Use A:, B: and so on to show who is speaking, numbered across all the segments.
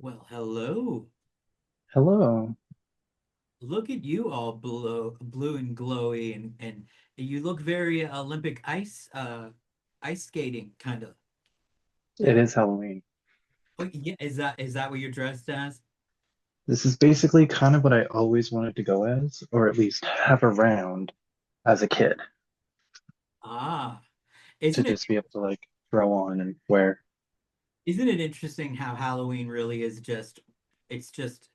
A: Well, hello.
B: Hello.
A: Look at you all blue and glowy and you look very Olympic ice skating kind of.
B: It is Halloween.
A: Oh yeah, is that what you're dressed as?
B: This is basically kind of what I always wanted to go as, or at least have around as a kid,
A: Ah,
B: to
A: isn't it
B: just be able to like throw on and wear.
A: isn't it interesting how Halloween really is just it's just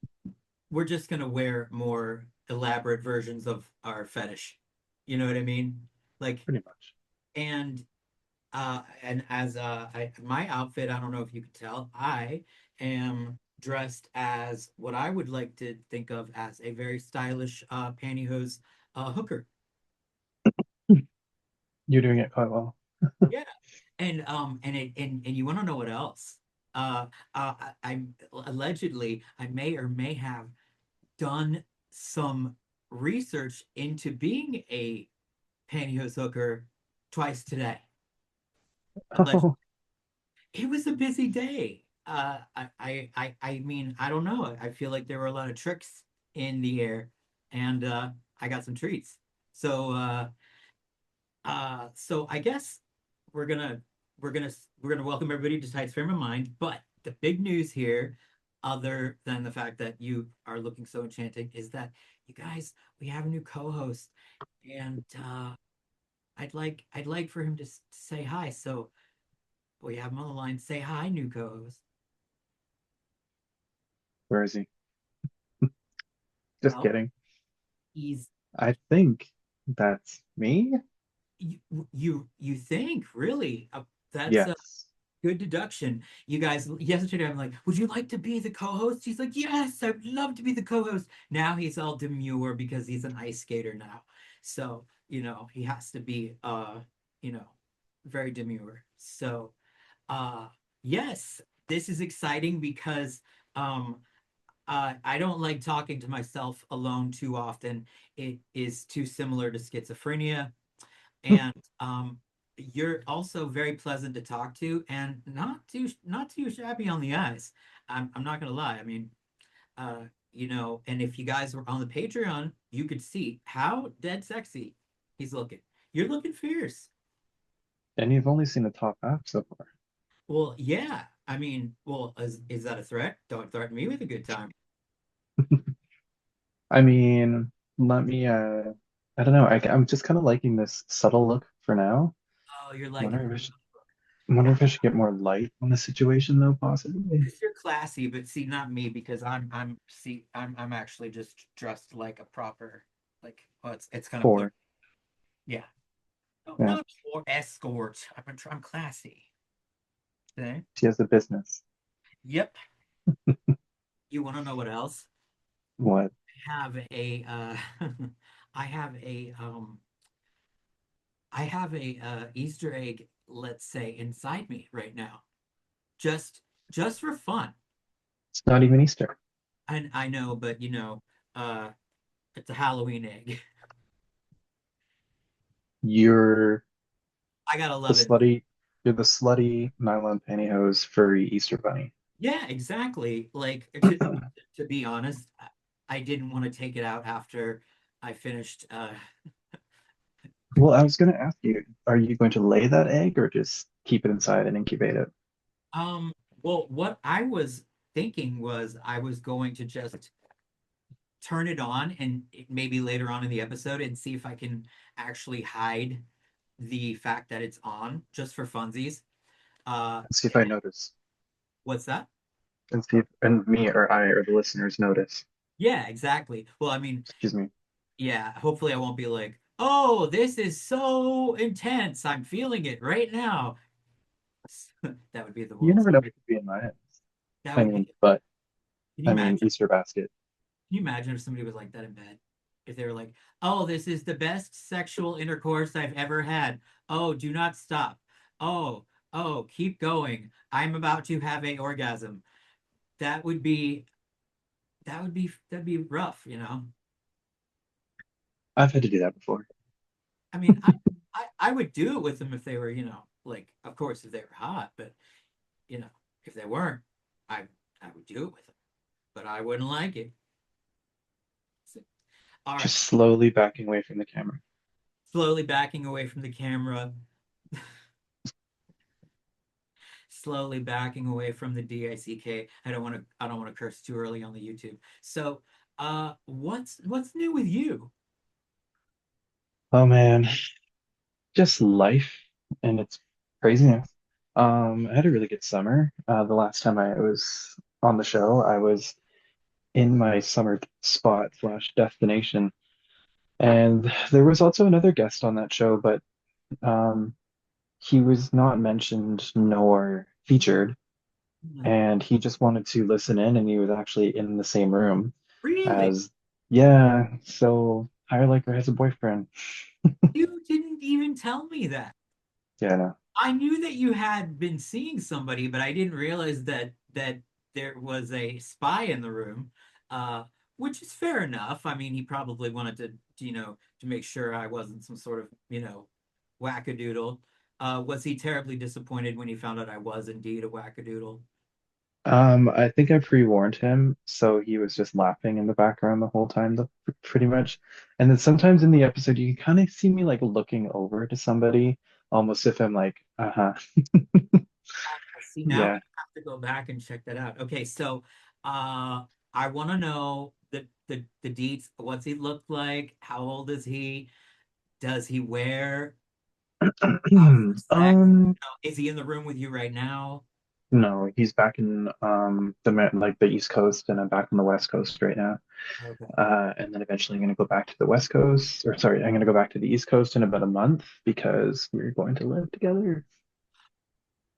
A: we're just gonna wear more elaborate versions of our fetish. You know what I mean? Like
B: Pretty much.
A: and and as my outfit, I don't know if you could tell, I am dressed as what I would like to think of as a very stylish pantyhose hooker.
B: You're doing it quite well.
A: Yeah. And you want to know what else? Uh, I allegedly I may or may have done some research into being a pantyhose hooker twice today. Allegedly.
B: Oh,
A: It was a busy day. I mean, I don't know. I feel like there were a lot of tricks in the air, and I got some treats. So, so I guess we're gonna we're gonna welcome everybody to Tights Frame of Mind. But the big news here, other than the fact that you are looking so enchanting, is that you guys we have a new co-host, and I'd like for him to say hi. So we have him on the line. Say hi, new co-host.
B: where is he? Just
A: Well,
B: kidding.
A: he's
B: I think that's me.
A: you you think really that's a
B: Yes.
A: good deduction. You guys, yesterday I'm like, would you like to be the co-host? He's like, yes, I'd love to be the co-host. Now he's all demure because he's an ice skater now. So, he has to be you know, very demure. So, uh yes, this is exciting because um I don't like talking to myself alone too often. It is too similar to schizophrenia. And you're also very pleasant to talk to and not too shabby on the eyes. I'm not gonna lie. I mean, uh, and if you guys were on the Patreon, you could see how dead sexy he's looking. You're looking fierce.
B: And you've only seen the top half so far.
A: Well, yeah. I mean, well, is that a threat? Don't threaten me with a good time.
B: I mean, let me I don't know. I'm just kind of liking this subtle look for now.
A: Oh, you're liking
B: Wonder
A: the
B: if I should, wonder
A: yeah,
B: if I should get more light on the situation though, possibly.
A: because you're classy, but see, not me, because I'm actually just dressed like a proper like well, it's kind of blurry.
B: Four.
A: Yeah. No,
B: Yeah.
A: not for escort. I'm classy. Okay.
B: She has the business.
A: Yep. You want to know what else?
B: What?
A: I have a I have a Easter egg, let's say, inside me right now. Just just for fun.
B: It's not even Easter.
A: And I know, but uh it's a Halloween egg.
B: You're
A: I gotta
B: the
A: love it.
B: slutty, you're the slutty nylon pantyhose furry Easter bunny.
A: Yeah, exactly. Like to be honest, I didn't want to take it out after I finished
B: Well, I was going to ask you, are you going to lay that egg or just keep it inside and incubate it?
A: um well what I was thinking was I was going to just turn it on and maybe later on in the episode and see if I can actually hide the fact that it's on just for funsies. Uh
B: And see if I notice.
A: what's that?
B: And see if and me or I or the listeners notice.
A: Yeah, exactly. Well, I mean,
B: Excuse me.
A: yeah, hopefully I won't be like, "Oh, this is so intense. I'm feeling it right now." That would be the
B: You
A: worst.
B: never know what could be in my eyes.
A: That
B: I
A: would be.
B: mean, but
A: Can you
B: I mean
A: imagine?
B: Easter basket.
A: Can you imagine if somebody was like that in bed? If they were like, "Oh, this is the best sexual intercourse I've ever had. Oh, do not stop. Oh, oh, keep going. I'm about to have a orgasm." That would be that'd be rough.
B: I've had to do that before.
A: I mean, I would do it with them if they were, like, of course, if they were hot, but if they weren't, I I would do it with him, but I wouldn't like it. So, all right,
B: Just slowly backing away from the camera.
A: slowly backing away from the camera, slowly backing away from the DICK. I don't want to curse too early on the YouTube. So, what's new with you?
B: Oh man, just life and it's craziness. I had a really good summer. The last time I was on the show, I was in my summer spot slash destination. And there was also another guest on that show, but um, he was not mentioned nor featured. And he just wanted to listen in, and he was actually in the same room
A: Really?
B: as, yeah, so Higher Lycra has a boyfriend.
A: You didn't even tell me that.
B: Yeah, no.
A: I knew that you had been seeing somebody, but I didn't realize that there was a spy in the room, uh, which is fair enough. I mean, he probably wanted to make sure I wasn't some sort of, wackadoodle. Was he terribly disappointed when he found out I was indeed a wackadoodle?
B: I think I pre-warned him, so he was just laughing in the background the whole time, pretty much. And then sometimes in the episode, you can kind of see me like looking over to somebody, almost if I'm like, uh-huh,
A: I see. Now I
B: yeah.
A: have to go back and check that out. Okay, so I want to know the deets. What's he look like? How old is he? Does he wear out for sex?
B: Um,
A: Is he in the room with you right now?
B: no, he's back in like the East Coast, and I'm back on the West Coast right now.
A: Okay.
B: And then eventually I'm going to go back to the West Coast, or sorry, I'm going to go back to the East Coast in about a month because we're going to live together.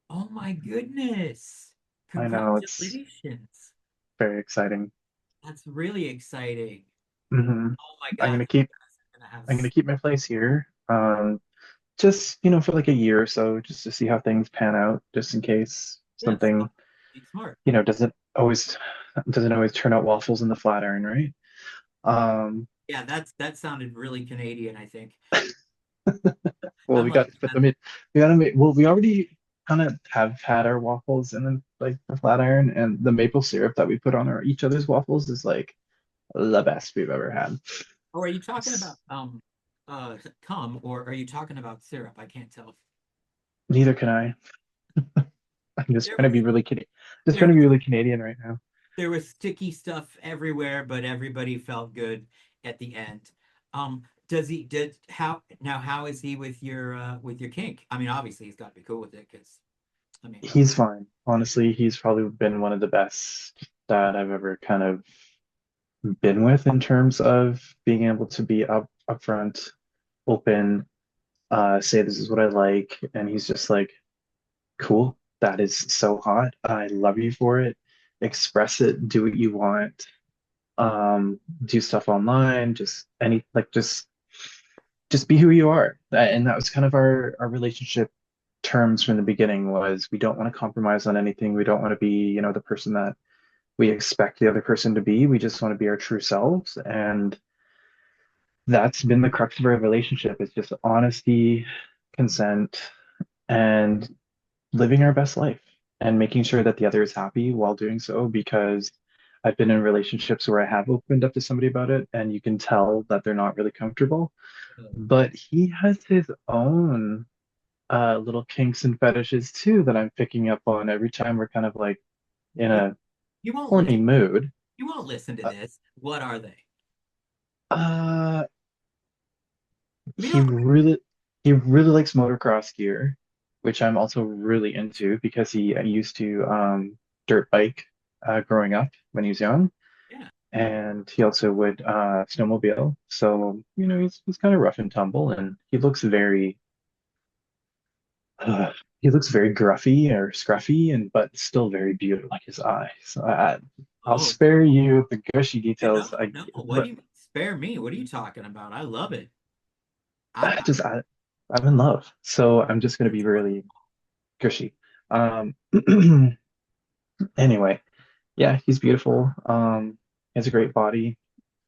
A: Oh my goodness.
B: I know it's
A: Congratulations.
B: very exciting.
A: That's really exciting.
B: hmm
A: Oh my
B: I'm
A: God.
B: going to
A: You
B: keep
A: guys are gonna have
B: I'm going to keep my place here. Just, for like a year or so, just to see how things pan out, just in case
A: yeah,
B: something,
A: smart. Be smart.
B: doesn't always turn out waffles in the flat iron, right? Um,
A: Yeah, that sounded really Canadian, I think.
B: well,
A: I'm
B: we got,
A: like,
B: but I mean, we gotta make, well, we already kind of have had our waffles and then like the flat iron and the maple syrup that we put on our each other's waffles is like the best we've ever had.
A: or are you talking about cum or are you talking about syrup? I can't tell.
B: Neither can I. I'm just
A: There
B: trying to be
A: was
B: really just
A: there
B: trying to
A: was
B: be really Canadian right now.
A: there was sticky stuff everywhere, but everybody felt good at the end. Does he did how now how is he with your kink? I mean, obviously he's got to be cool with it because I mean,
B: He's fine. Honestly, he's probably been one of the best that I've ever kind of been with in terms of being able to be upfront, open, say this is what I like, and he's just like, cool, that is so hot. I love you for it. Express it, do what you want. Do stuff online, just any like just be who you are. And that was kind of our relationship terms from the beginning was we don't want to compromise on anything. We don't want to be, the person that we expect the other person to be. We just want to be our true selves. And that's been the crux of our relationship is just honesty, consent, and living our best life and making sure that the other is happy while doing so because I've been in relationships where I have opened up to somebody about it and you can tell that they're not really comfortable. But he has his own little kinks and fetishes too that I'm picking up on every time we're kind of like in
A: you
B: a
A: you won't
B: horny
A: listen.
B: mood.
A: You won't listen to
B: Uh,
A: this. What are they?
B: uh,
A: You
B: he
A: know,
B: really he really likes motocross gear, which I'm also really into because he used to dirt bike growing up when he was young,
A: yeah.
B: and he also would snowmobile. So, he's kind of rough and tumble, and uh, he looks very gruffy or scruffy, and but still very beautiful, like his eyes. So I'll
A: Oh,
B: spare you the gushy
A: no,
B: details.
A: no. What do
B: But
A: you spare me? What are you talking about? I love it. I,
B: I just I'm in love, so I'm just gonna
A: I
B: be really gushy. Um, anyway, yeah, he's beautiful. He has a great body.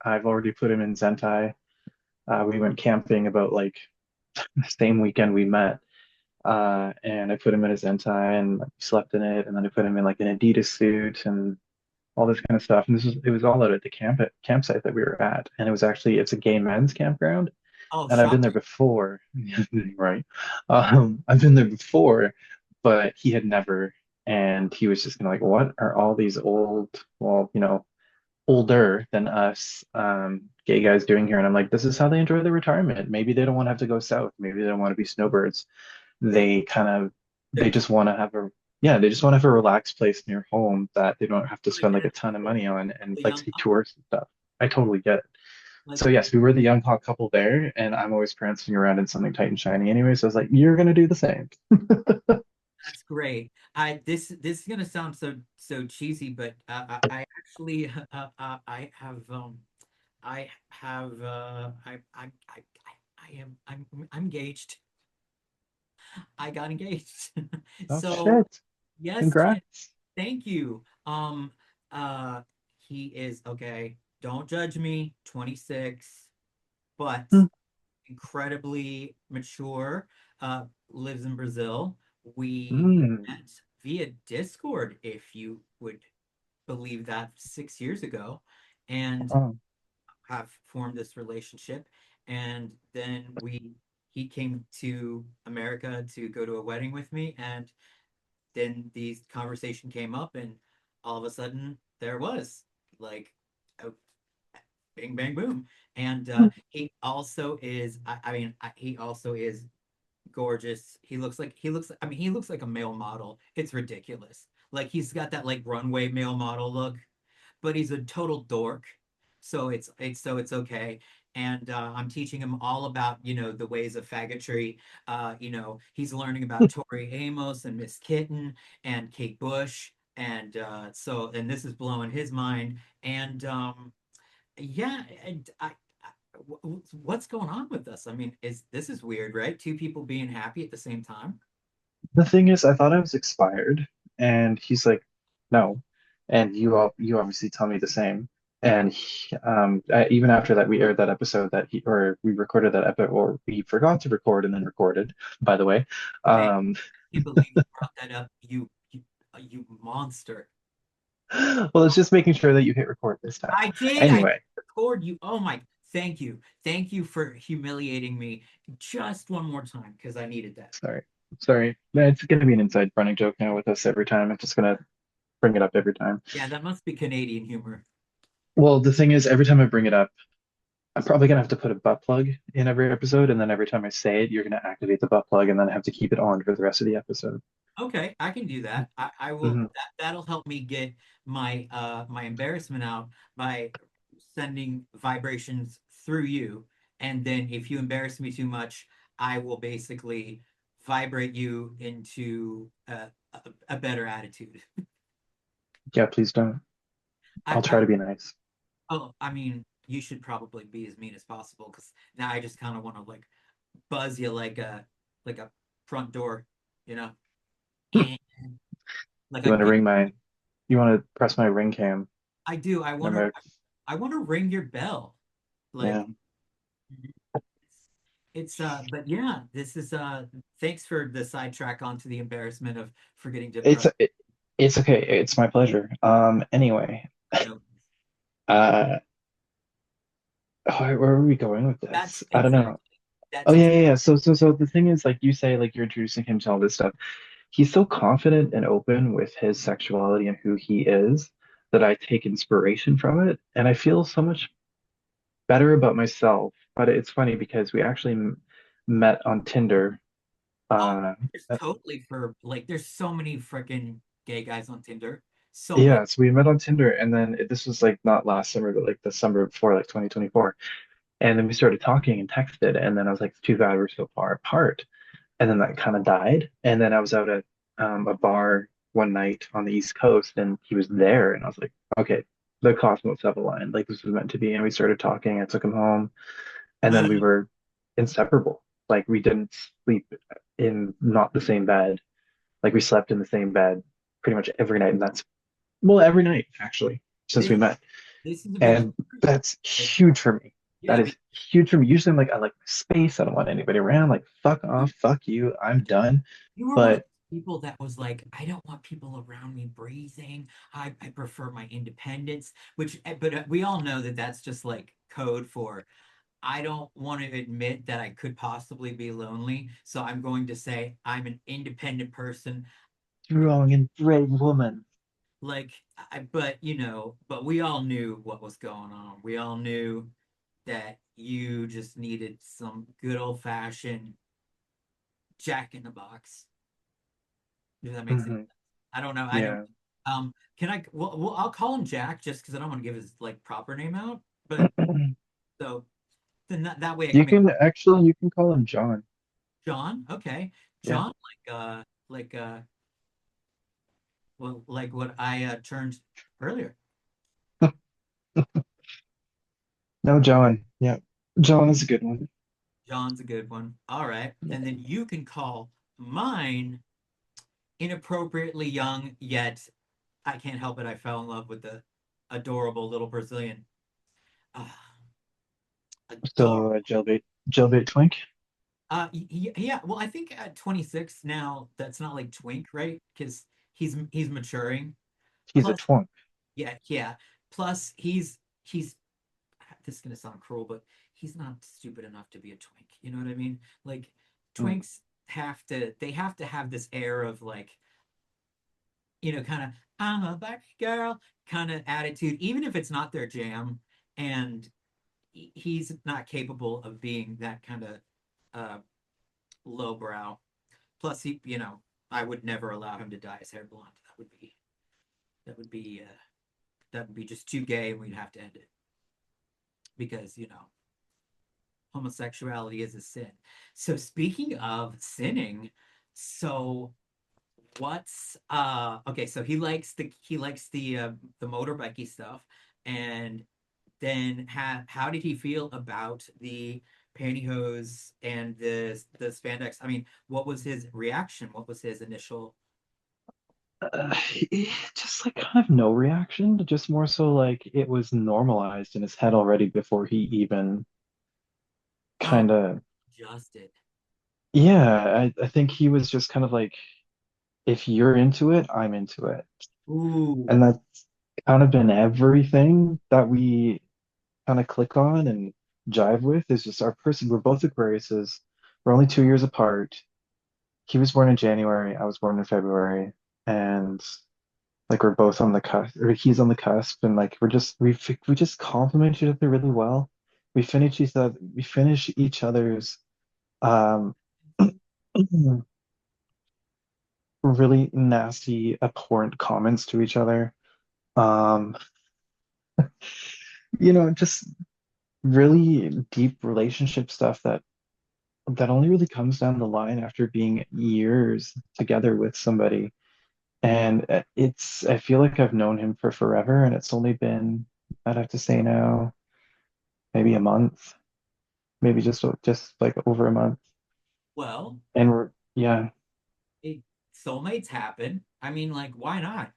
B: I've already put him in Zentai. We went camping about like the same weekend we met. And I put him in a Zentai and like, slept in it. And then I put him in like an Adidas suit. And all this kind of stuff. And it was all out at the campsite that we were at. And it's a gay men's campground.
A: Oh,
B: And I've been there
A: shocking.
B: before, right? I've been there before, but he had never. And he was just kind of like, what are all these well, older than us gay guys doing here? And I'm like, this is how they enjoy their retirement. Maybe they don't want to have to go south. Maybe they don't want to be snowbirds. They kind of
A: They're
B: they
A: just
B: just want to have a yeah, they just want to have a relaxed place near home that they don't have to
A: like
B: spend like
A: that.
B: a ton of money on and
A: The
B: like
A: young
B: see tourists and stuff. I totally get it.
A: like
B: So yes, we were the young hot couple there, and I'm always prancing around in something tight and shiny anyway. So I was like, you're gonna do the same.
A: that's great. This is gonna sound so cheesy, but I actually I have I'm engaged. I got engaged.
B: Oh
A: So
B: shit.
A: yes,
B: Congrats.
A: thank you. Uh he is okay. Don't judge me, 26, but
B: Hmm.
A: incredibly mature, lives in Brazil. We
B: Mm.
A: met via Discord, if you would believe that, 6 years ago, and
B: Oh.
A: have formed this relationship. And then he came to America to go to a wedding with me, and then the conversation came up, and all of a sudden there was like a bing bang boom. And he also is, I mean, he also is gorgeous. He looks like a male model. It's ridiculous. Like he's got that like runway male model look, but he's a total dork. So it's okay. And I'm teaching him all about, the ways of faggotry. He's learning about Tori Amos and Miss Kitten and Kate Bush. And this is blowing his mind. And yeah, and what's going on with us? I mean, is weird, right? Two people being happy at the same time.
B: The thing is, I thought I was expired, and he's like, no. And you obviously tell me the same. And even after that, we aired that episode or we recorded that episode, or we forgot to record and then recorded, by the way.
A: Hey, I
B: Um,
A: can't believe you brought that up. You monster.
B: well, it's just making sure that you hit record this time.
A: I did. I
B: Anyway,
A: record you. Oh my, thank you. Thank you for humiliating me just one more time because I needed that.
B: sorry, sorry. It's going to be an inside running joke now with us every time. I'm just going to bring it up every time.
A: Yeah, that must be Canadian humor.
B: Well, the thing is, every time I bring it up, I'm probably gonna have to put a butt plug in every episode, and then every time I say it, you're gonna activate the butt plug, and then I have to keep it on for the rest of the episode.
A: Okay, I can do that. I will
B: Hmm.
A: that'll help me get my embarrassment out by sending vibrations through you. And then if you embarrass me too much, I will basically vibrate you into a better attitude.
B: Yeah, please don't. I'll
A: I
B: try to be nice.
A: Oh, I mean, you should probably be as mean as possible because now I just kind of want to like buzz you like a front door, you know? Eh. Like
B: You
A: I
B: want to
A: get
B: ring my, you want to press my ring cam.
A: I do.
B: I'm a,
A: I want to ring your bell. Like
B: yeah.
A: it's but yeah, this is thanks for the sidetrack onto the embarrassment of forgetting to
B: It's
A: press
B: it, it's okay. It's my pleasure. Anyway,
A: no.
B: uh, where are we going with
A: That's
B: this? I don't know.
A: exactly
B: Oh
A: that's
B: yeah,
A: exactly
B: yeah, yeah. So the thing is, like you say, like you're introducing him to all this stuff. He's so confident and open with his sexuality and who he is that I take inspiration from it, and I feel so much better about myself. But it's funny because we actually met on Tinder.
A: oh
B: Uh,
A: there's totally for like there's so many freaking gay guys on Tinder. So many.
B: yeah, so we met on Tinder, and then this was like not last summer, but like the summer before, like 2024. And then we started talking and texted, and then I was like, too bad we're so far apart. And then that kind of died. And then I was out at a bar one night on the East Coast, and he was there, and I was like, okay, the cosmos have aligned. Like this was meant to be. And we started talking. I took him home, and then we were inseparable. Like we didn't sleep in not the same bed. Like we slept in the same bed pretty much every night, and that's well, every night actually since we
A: this
B: met.
A: this is a bit
B: And
A: unusual.
B: that's
A: Like,
B: huge for me. That
A: yeah,
B: is huge for me. Usually I'm like, I like my space. I don't want anybody around. Like, fuck off, fuck you. I'm done.
A: you were one of
B: But
A: those people that was like, I don't want people around me breathing. I prefer my independence, which, but we all know that that's just like code for I don't want to admit that I could possibly be lonely. So I'm going to say I'm an independent person.
B: Strong and brave woman.
A: Like, but but we all knew what was going on. We all knew that you just needed some good old fashioned Jack in the Box. Does that make sense?
B: Hmm.
A: I don't know. I don't.
B: Yeah.
A: Can I? Well, I'll call him Jack just because I don't want to give his like proper name out. But so then that way I can
B: You
A: make
B: can actually you can call him John.
A: John. Okay,
B: Yeah.
A: John, like well, like what I turned earlier.
B: No, John. Yeah. John is a good one.
A: John's a good one. All right,
B: Yeah.
A: and then you can call mine inappropriately young, yet I can't help it. I fell in love with the adorable little Brazilian. Ah, adorable.
B: So jailbait twink.
A: Yeah. Well, I think at 26 now, that's not like twink, right? Because he's maturing.
B: He's a
A: Plus,
B: twunk.
A: yeah, yeah. Plus, he's. This is gonna sound cruel, but he's not stupid enough to be a twink. You know what I mean? Like
B: Mm.
A: twinks have to have this air of like kind of I'm a Barbie girl kind of attitude, even if it's not their jam, and he's not capable of being that kind of uh, lowbrow. Plus, I would never allow him to dye his hair blonde. That would be that would be just too gay, and we'd have to end it because homosexuality is a sin. So speaking of sinning, so what's okay? So he likes the motorbikey stuff, and then how did he feel about the pantyhose and the spandex? I mean, what was his reaction? What was his initial?
B: Just like kind of no reaction, just more so like it was normalized in his head already before he even
A: Oh,
B: kind of,
A: adjusted.
B: yeah, I think he was just kind of like, if you're into it, I'm into it.
A: Ooh,
B: And that's kind of been everything that we kind of click on and jive with is just our person. We're both Aquariuses. We're only 2 years apart. He was born in January, I was born in February. And like we're both on the cusp, or he's on the cusp, and like we just complement each other really well. We finish each other's um really nasty, abhorrent comments to each other. Um, just really deep relationship stuff that only really comes down the line after being years together with somebody. And I feel like I've known him for forever, and it's only been, I'd have to say now, maybe a month, maybe just like over a month.
A: well,
B: And yeah,
A: it, soulmates happen. I mean, like, why not?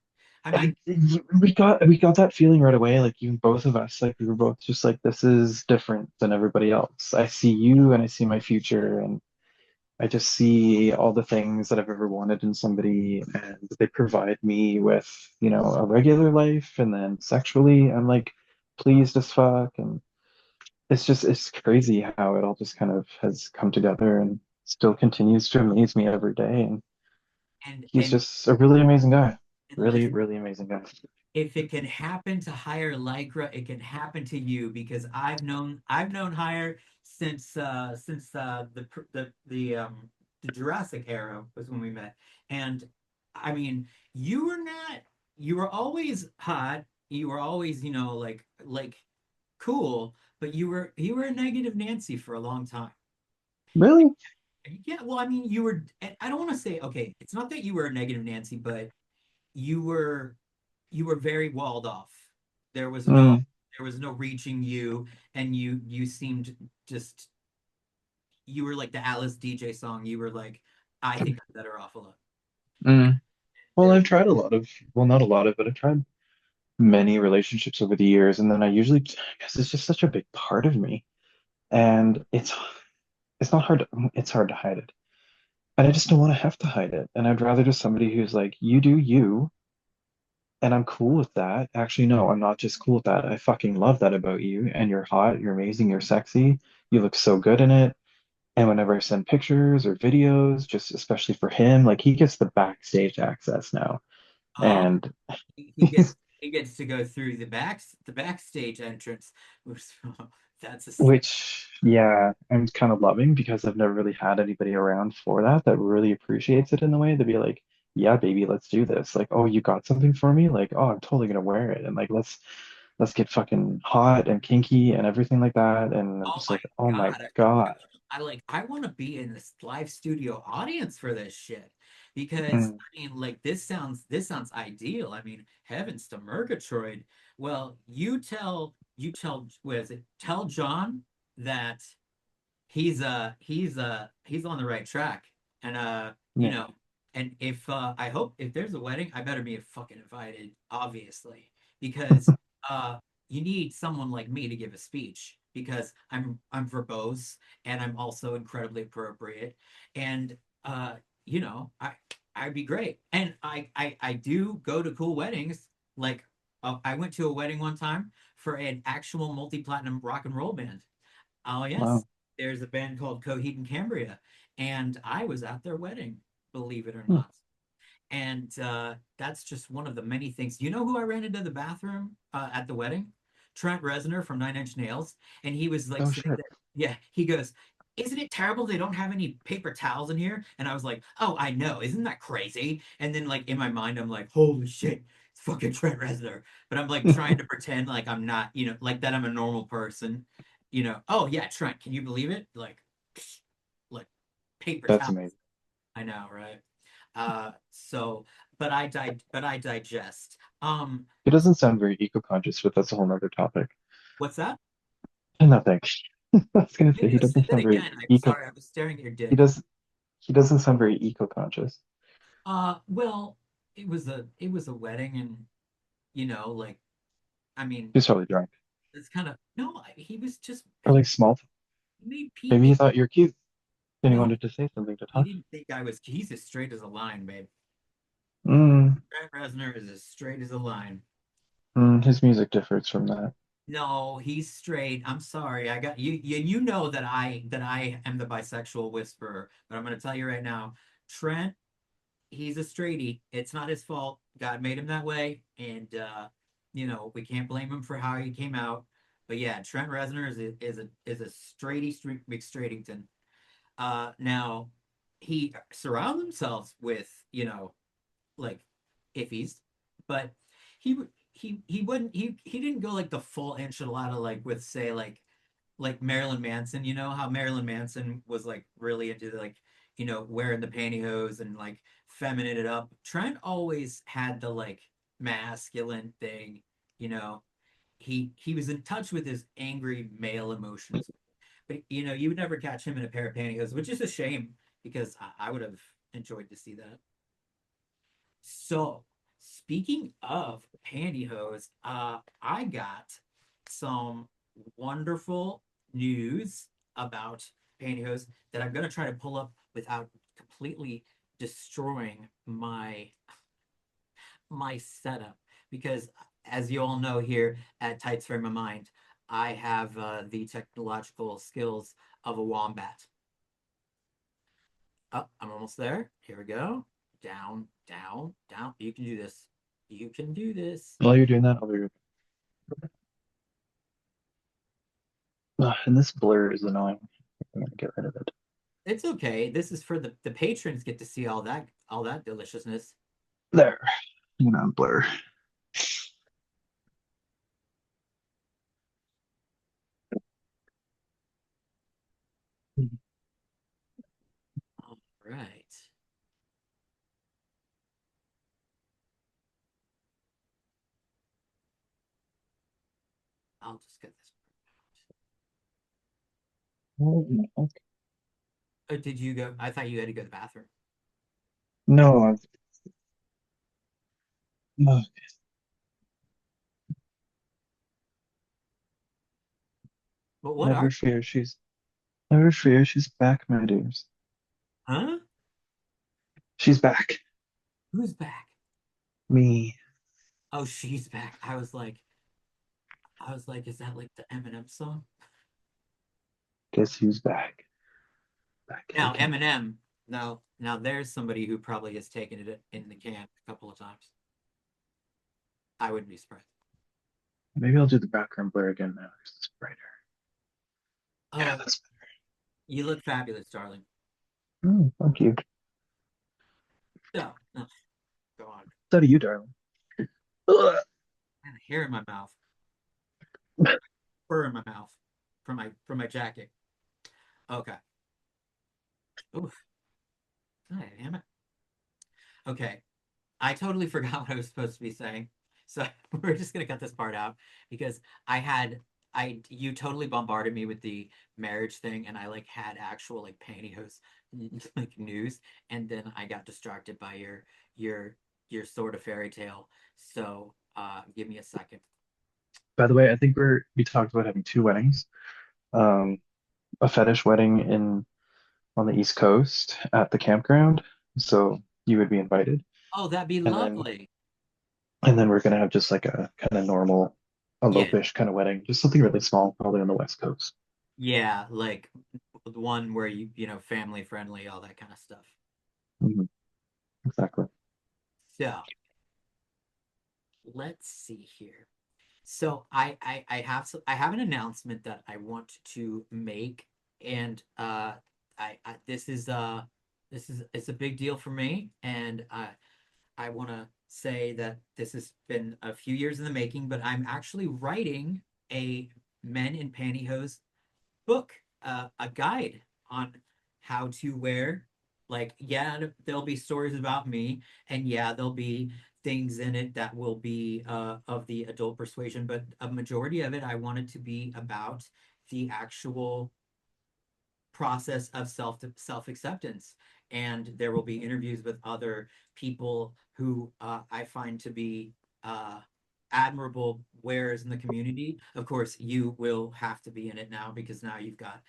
A: I
B: I,
A: mean,
B: we got that feeling right away. Like you, both of us, like we were both just like, this is different than everybody else. I see you, and I see my future, and I just see all the things that I've ever wanted in somebody, and they provide me with, a regular life, and then sexually, I'm like pleased as fuck, and it's crazy how it all just kind of has come together and still continues to amaze me every day. And
A: and
B: he's just a really amazing guy,
A: and
B: really,
A: listen,
B: really amazing guy.
A: if it can happen to Higher Lycra, it can happen to you because I've known Higher since the Jurassic era was when we met. And I mean, you were always hot, you were always, like cool, but you were a negative Nancy for a long time.
B: Really?
A: Yeah, well, I mean, you were I don't want to say okay, it's not that you were a negative Nancy, but you were you were very walled off. There was no
B: Mm,
A: there was no reaching you, and you seemed just you were like the Alice DJ song. You were like, I think I'm better off alone.
B: mm. Well,
A: There,
B: I've tried a lot of, well, not a lot of, but I've tried many relationships over the years, and then I usually, because it's just such a big part of me, and it's not hard to, it's hard to hide it. And I just don't want to have to hide it. And I'd rather just somebody who's like, you do you, and I'm cool with that. Actually, no, I'm not just cool with that. I fucking love that about you. And you're hot, you're amazing, you're sexy, you look so good in it. And whenever I send pictures or videos, just especially for him, like he gets the backstage access now.
A: Oh,
B: And
A: he gets to go through the backstage entrance. That's a
B: which, yeah, I'm kind of loving because I've never really had anybody around for that that really appreciates it in the way to be like, yeah, baby, let's do this. Like, oh, you got something for me? Like, oh, I'm totally gonna wear it. And like, let's get fucking hot and kinky and everything like that. And I'm
A: Oh
B: just
A: my
B: like, oh my
A: God.
B: God.
A: I want to be in this live studio audience for this shit because
B: Mm,
A: I mean like this sounds ideal. I mean, heavens to Murgatroyd. Well, you tell what is it? Tell John that he's on the right track. And
B: yeah.
A: and if I hope if there's a wedding, I better be fucking invited, obviously, because uh you need someone like me to give a speech because I'm verbose and I'm also incredibly appropriate. And you know, I'd be great. And I do go to cool weddings. Like I went to a wedding one time for an actual multi-platinum rock and roll band. Oh, yes.
B: Wow.
A: There's a band called Coheed and Cambria, and I was at their wedding, believe it or
B: Hmm.
A: not. And that's just one of the many things. You know who I ran into the bathroom at the wedding? Trent Reznor from Nine Inch Nails. And he was like
B: Oh
A: sitting
B: shit.
A: there. Yeah, he goes, "Isn't it terrible they don't have any paper towels in here?" And I was like, "Oh, I know. Isn't that crazy?" And then, like, in my mind, I'm like, "Holy shit, it's fucking Trent Reznor." But I'm like trying to pretend like I'm not, like that I'm a normal person. Oh, yeah, Trent, can you believe it? Like paper
B: That's
A: towels.
B: amazing.
A: I know, right? So, but I digest.
B: He doesn't sound very eco-conscious, but that's a whole nother topic.
A: What's that?
B: Nothing. I was gonna say
A: Maybe
B: he
A: say
B: doesn't
A: that
B: sound very
A: again. I'm
B: eco.
A: sorry, I was staring at your
B: He
A: dick.
B: does. He doesn't sound very eco-conscious.
A: Well, it was a wedding, and like, I mean,
B: He's probably drunk
A: it's kind of no. He was just
B: or like small.
A: he made
B: Maybe he
A: people.
B: thought you're cute and he
A: No,
B: wanted to say something to
A: he
B: talk.
A: didn't think I was. He's as straight as a line, babe.
B: Mm,
A: Trent Reznor is as straight as a line.
B: his music differs from that.
A: No, he's straight. I'm sorry. I got you. You know that I am the bisexual whisperer, but I'm gonna tell you right now, Trent, he's a straighty. It's not his fault. God made him that way, and we can't blame him for how he came out. But yeah, Trent Reznor is a straighty street McStraightington. Now he surrounds himself with like iffies, but he wouldn't he didn't go like the full enchilada like with say like Marilyn Manson. You know how Marilyn Manson was like really into like wearing the pantyhose and like feminine it up. Trent always had the like masculine thing. You know, he was in touch with his angry male emotions. But you would never catch him in a pair of pantyhose, which is a shame because I would have enjoyed to see that. So, speaking of pantyhose, I got some wonderful news about pantyhose that I'm gonna try to pull up without completely destroying my setup because, as you all know here at Tights Frame of Mind, I have the technological skills of a wombat. Oh, I'm almost there. Here we go. Down, down, down. You can do this. You can do this.
B: While you're doing that, I'll be. And this blur is annoying. I'm gonna get rid of it.
A: It's okay. This is for the patrons get to see all that deliciousness.
B: There. Blur.
A: All right. I'll just get this. Did you go? I thought you had to go to the bathroom.
B: No, no,
A: But what are
B: never fear. She's never fear. She's back, my dears.
A: huh?
B: She's back.
A: Who's back?
B: Me.
A: Oh, she's back. I was like, is that like the Eminem song?
B: Guess who's back? Back at the
A: Now,
B: camp.
A: Eminem. Now there's somebody who probably has taken it in the camp a couple of times. I wouldn't be surprised.
B: Maybe I'll do the background blur again now because it's brighter. Yeah,
A: Oh,
B: that's
A: you look fabulous, darling.
B: thank you.
A: So, oh, God,
B: So do you, darling. Ugh.
A: I have hair in my mouth, fur in my mouth from my jacket. Okay. Oof. God damn it. Okay. I totally forgot what I was supposed to be saying. So we're just gonna cut this part out because I had you totally bombarded me with the marriage thing and I like had actual like pantyhose like news and then I got distracted by your your sort of fairy tale. So give me a second.
B: By the way, I think we talked about having two weddings. Um, a fetish wedding in on the East Coast at the campground. So you would be invited.
A: Oh, that'd be
B: And then
A: lovely.
B: we're gonna have just like a kind of normal, a
A: Yeah.
B: low-ish kind of wedding, just something really small, probably on the West Coast.
A: Yeah, like the one where family friendly, all that kind of stuff.
B: Mhm, exactly.
A: So let's see here. So I have an announcement that I want to make, and this is it's a big deal for me, and I want to say that this has been a few years in the making, but I'm actually writing a men in pantyhose book, a guide on how to wear. Like, yeah, there'll be stories about me, and yeah, there'll be things in it that will be of the adult persuasion, but a majority of it, I want it to be about the actual process of self acceptance. And there will be interviews with other people who I find to be uh, admirable wares in the community. Of course, you will have to be in it now because now you've got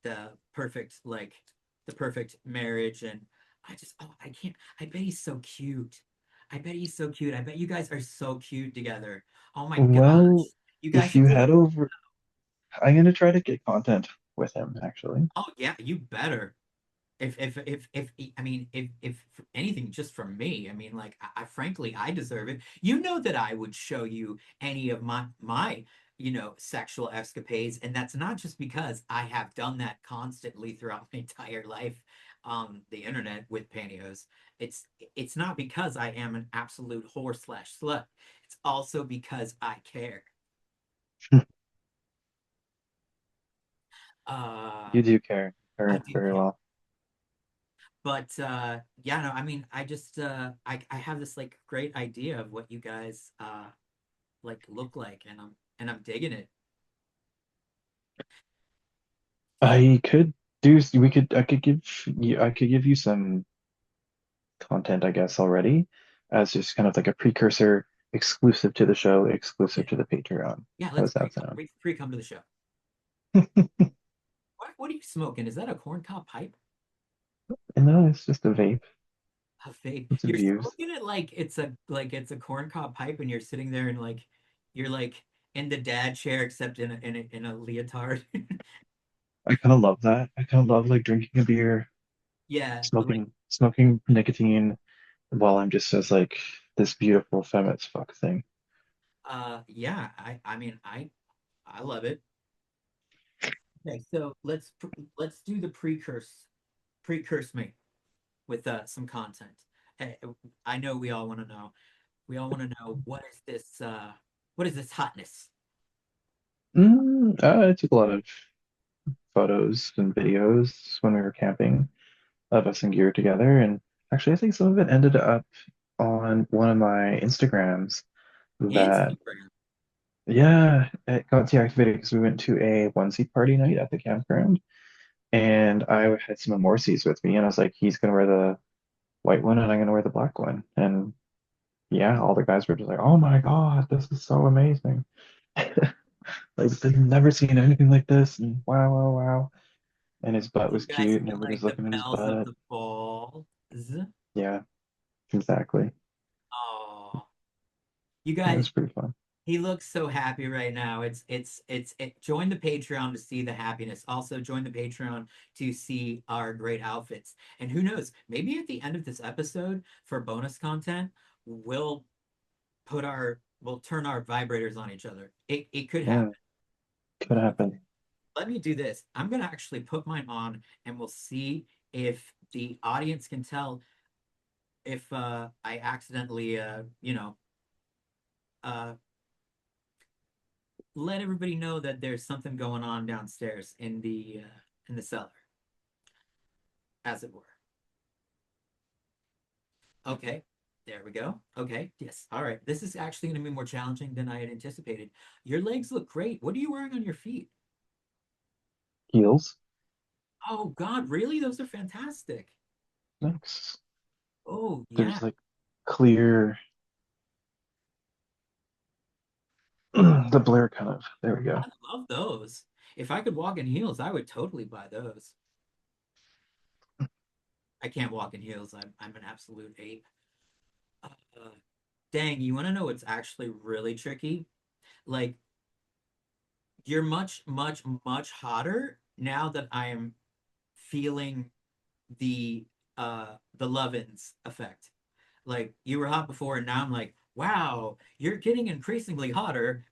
A: the perfect the perfect marriage. And I can't. I bet he's so cute. I bet he's so cute. I bet you guys are so cute together. Oh my
B: Well,
A: gosh. You guys
B: if
A: should
B: you
A: do a
B: head over, I'm gonna try to get content with him, actually.
A: Oh yeah, you better. If I mean if anything just from me, I mean like I frankly I deserve it. You know that I would show you any of my sexual escapades, and that's not just because I have done that constantly throughout my entire life on the internet with pantyhose. It's not because I am an absolute whore slash slut. It's also because I care. Uh
B: You do care
A: I
B: very,
A: do
B: very
A: care.
B: well.
A: But yeah, no, I mean, I just I have this like great idea of what you guys like look like, and I'm digging it. So
B: I could I could give you some content, I guess, already as just kind of like a precursor exclusive to the show,
A: yeah,
B: exclusive to the Patreon.
A: yeah,
B: How
A: let's
B: does that sound?
A: pre come to the show. What are you smoking? Is that a corncob pipe?
B: And no, it's just a vape.
A: A vape?
B: It's
A: You're
B: views.
A: smoking it like it's a corncob pipe, and you're sitting there and like you're like in the dad chair, except in a leotard.
B: I kind of love that. I kind of love like drinking a beer,
A: Yeah, like
B: smoking nicotine while I'm just as like this beautiful femme as fuck thing.
A: yeah, I mean I love it. Okay, so let's do the precurse me with some content. Uh, I know we all want to know. We all want to know what is this hotness?
B: I took a lot of photos and videos when we were camping of us in gear together, and actually, I think some of it ended up on one of my Instagrams. That
A: Instagram.
B: Yeah, it got deactivated because we went to a onesie party night at the campground, and I had some Morsies with me, and I was like, he's gonna wear the white one, and I'm gonna wear the black one, and yeah, all the guys were just like, "Oh my God, this is so amazing!" Like they've never seen anything like this, and wow, wow, wow. And his butt
A: Do you
B: was
A: guys
B: cute, and
A: feel
B: everybody's
A: like the
B: looking at his
A: bells of
B: butt.
A: the balls?
B: Yeah, exactly.
A: Oh, you
B: That
A: guys,
B: was pretty fun.
A: he looks so happy right now. Join the Patreon to see the happiness. Also join the Patreon to see our great outfits. And who knows, maybe at the end of this episode for bonus content, we'll we'll turn our vibrators on each other. It could
B: Yeah,
A: happen.
B: could happen.
A: Let me do this. I'm gonna actually put mine on and we'll see if the audience can tell if I accidentally uh let everybody know that there's something going on downstairs in the cellar, as it were. Okay, there we go. Okay, yes. All right. This is actually going to be more challenging than I had anticipated. Your legs look great. What are you wearing on your feet?
B: Heels.
A: Oh God, really? Those are fantastic.
B: Next.
A: Oh yeah,
B: There's like clear, the blur kind of. There we go.
A: I love those. If I could walk in heels, I would totally buy those. I can't walk in heels. I'm an absolute ape. Uh, Dang, you want to know what's actually really tricky? Like you're much, much, much hotter now that I am feeling the Lovins effect. Like you were hot before, and now I'm like, wow, you're getting increasingly hotter.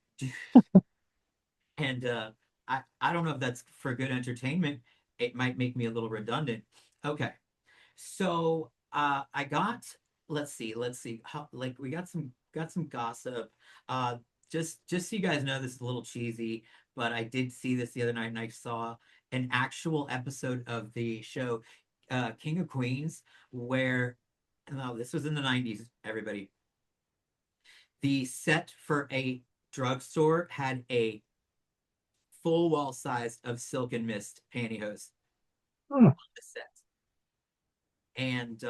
A: And I don't know if that's for good entertainment. It might make me a little redundant. Okay. So I got let's see how, like we got some gossip. Uh just so you guys know this is a little cheesy, but I did see this the other night and I saw an actual episode of the show King of Queens where no, this was in the 90s, everybody. The set for a drugstore had a full wall size of silk and mist pantyhose
B: Hmm.
A: on the set. And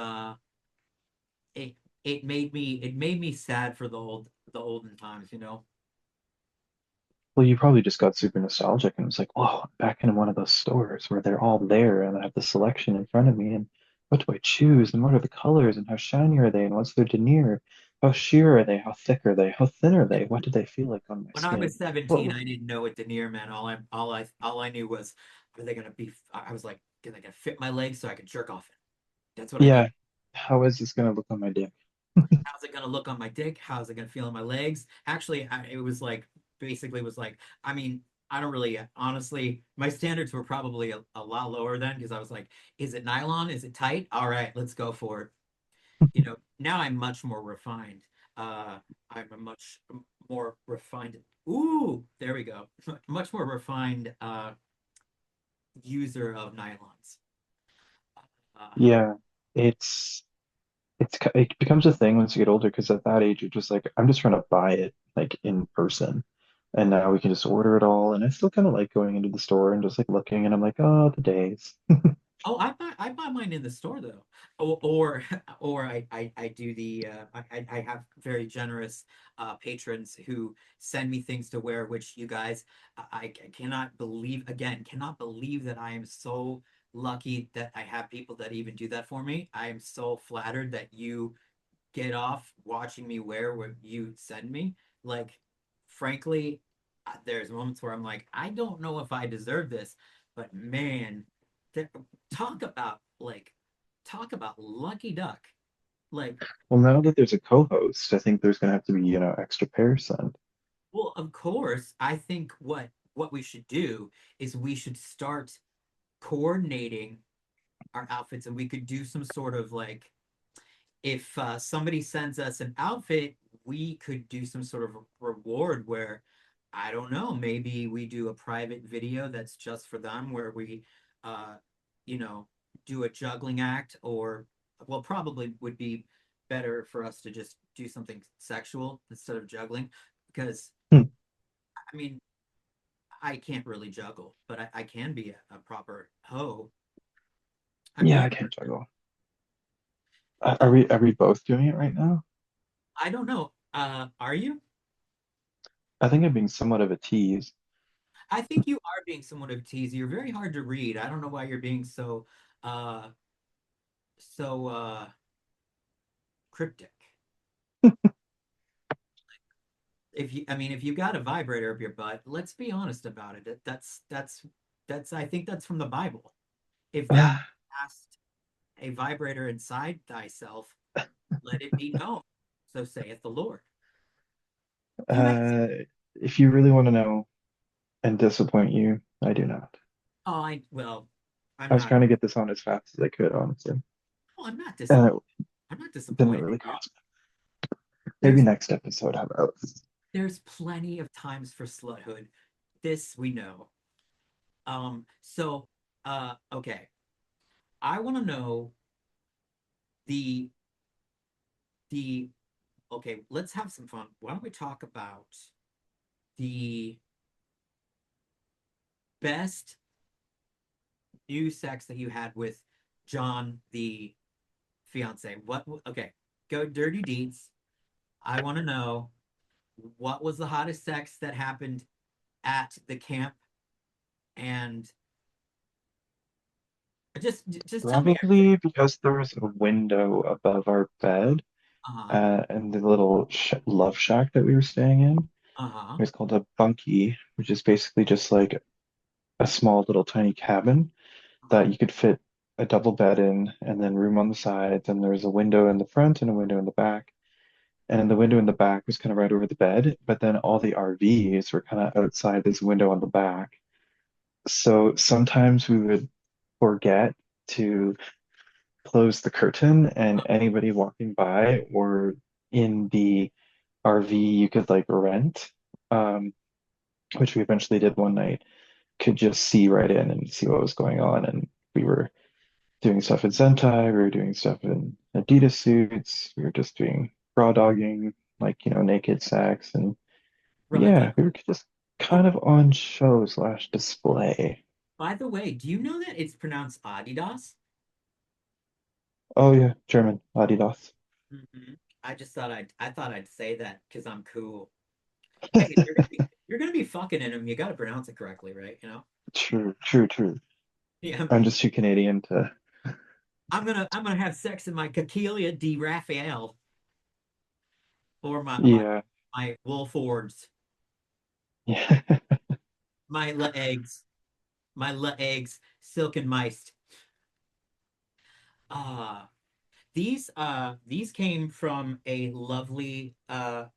A: it it made me sad for the olden times, you know.
B: Well, you probably just got super nostalgic and was like, "Whoa, I'm back in one of those stores where they're all there and I have the selection in front of me. And what do I choose? And what are the colors? And how shiny are they? And what's their denier? How sheer are they? How thick are they? How thin are they? What do they feel like on my
A: When I
B: skin?
A: was 17,
B: What,
A: I didn't know what denier meant. All I knew was are they gonna be I was like, are they gonna fit my legs so I could jerk off it? That's what I need.
B: yeah, how is this gonna look on my dick?
A: How's it gonna look on my dick? How's it gonna feel on my legs? Actually, it was like basically was like, I mean, I don't really honestly, my standards were probably a lot lower then because I was like, is it nylon? Is it tight? All right, let's go for it. You know, now I'm much more refined. I'm a much more refined. Ooh, there we go. Much more refined user of nylons. Uh,
B: Yeah, it's it becomes a thing once you get older because at that age you're just like, I'm just trying to buy it like in person. And now we can just order it all. And I still kind of like going into the store and just like looking and I'm like, oh, the days.
A: oh, I buy mine in the store though, or or I do the I have very generous patrons who send me things to wear, which you guys I cannot believe again cannot believe that I am so lucky that I have people that even do that for me. I am so flattered that you get off watching me wear what you send me. Like, frankly, there's moments where I'm like, I don't know if I deserve this, but man, th- talk about like, talk about lucky duck. Like,
B: Well, now that there's a co-host, I think there's gonna have to be, extra pairs sent.
A: well, of course, I think what we should do is we should start coordinating our outfits, and we could do some sort of like if somebody sends us an outfit, we could do some sort of reward where, I don't know, maybe we do a private video that's just for them where we, uh, you know, do a juggling act or, well, probably would be better for us to just do something sexual instead of juggling because,
B: Hmm.
A: I mean, I can't really juggle, but I can be a proper hoe. I mean,
B: Yeah,
A: you,
B: I can't juggle. Are
A: uh,
B: we both doing it right now?
A: I don't know. Are you?
B: I think I'm being somewhat of a tease.
A: I think you are being somewhat of a tease. You're very hard to read. I don't know why you're being so uh so cryptic. If you got a vibrator up your butt, let's be honest about it. That's I think that's from the Bible. If thou hast a vibrator inside thyself, let it be known. So saith the Lord. You ask,
B: Uh, if you really want to know and disappoint you, I do not.
A: oh, well,
B: I
A: I'm
B: was
A: not.
B: trying to get this on as fast as I could, honestly,
A: Oh, I'm not
B: and
A: disappointed. I'm not
B: it didn't
A: disappointed.
B: really cost me. Maybe
A: There's
B: next episode, how about?
A: there's plenty of times for sluthood. This we know. So, okay. I want to know the the okay, let's have some fun. Why don't we talk about the best new sex that you had with John, the fiance? Okay, go dirty deeds. I want to know what was the hottest sex that happened at the camp, and just tell me everything.
B: Probably because there was a window above our bed,
A: Uh-huh.
B: and the little sh love shack that we were staying in.
A: Uh-huh.
B: It was called a bunkie, which is basically just like a small little tiny cabin
A: Uh-huh.
B: that you could fit a double bed in, and then room on the sides. And there was a window in the front and a window in the back. And the window in the back was kind of right over the bed, but then all the RVs were kind of outside this window on the back. So sometimes we would forget to close the curtain, and anybody walking by or in the RV you could like rent, um, which we eventually did one night, could just see right in and see what was going on. And we were doing stuff in Sentai, we were doing stuff in Adidas suits, we were just doing raw dogging, like, naked sex. And
A: Right.
B: yeah, we were just
A: Oh,
B: kind of on show slash display.
A: by the way, do you know that it's pronounced Adidas?
B: Oh yeah, German, Adidas.
A: I just thought I thought I'd say that because I'm cool. Hey, if you're gonna be fucking in them, you got to pronounce it correctly, right?
B: True, true, true.
A: Yeah.
B: I'm just too Canadian to.
A: I'm gonna have sex in my Cakelia de Raphael or
B: Yeah,
A: my Wolfords,
B: yeah.
A: my la eggs, silken miced. Ah, these came from a lovely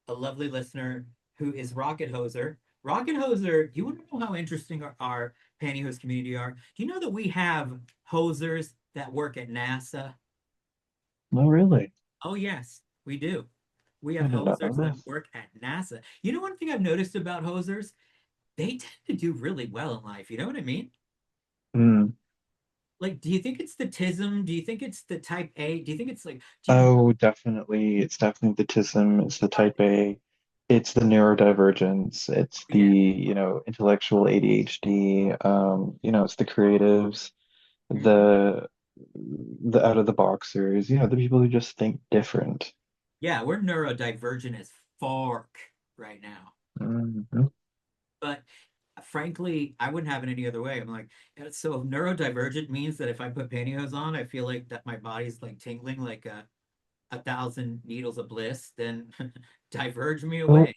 A: listener who is Rocket Hoser. Rocket Hoser, you want to know how interesting our pantyhose community are? Do you know that we have hosers that work at NASA?
B: No, really.
A: Oh yes, we do. We
B: I
A: have
B: did not know
A: hosers that
B: this.
A: work at NASA. You know one thing I've noticed about hosers? They tend to do really well in life. You know what I mean?
B: Mm.
A: Like, do you think it's the tism? Do you think it's the type A? Do you think it's like, do you think,
B: Oh, definitely. It's definitely the TISM. It's the type A. It's the neurodivergence. It's
A: oh,
B: the,
A: yeah,
B: intellectual ADHD. It's the creatives,
A: mhm.
B: the out of the boxers, the people who just think different.
A: Yeah, we're neurodivergent as fork right now.
B: Mhm.
A: But frankly, I wouldn't have it any other way. I'm like, so neurodivergent means that if I put pantyhose on, I feel like that my body's like tingling like a thousand needles of bliss, then diverge me
B: Well,
A: away.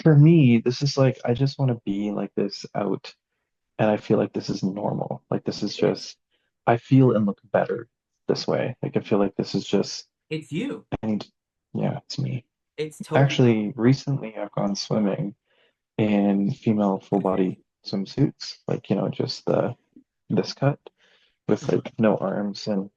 B: for me, this is like I just want to be like this out, and I feel like this is normal. Like this is
A: It is.
B: just I feel and look better this way. Like I feel like this is just
A: It's you.
B: and yeah, it's me.
A: It's totally
B: Actually, recently I've gone swimming in female full body swimsuits, like, just this cut with
A: uh-huh.
B: like no arms. And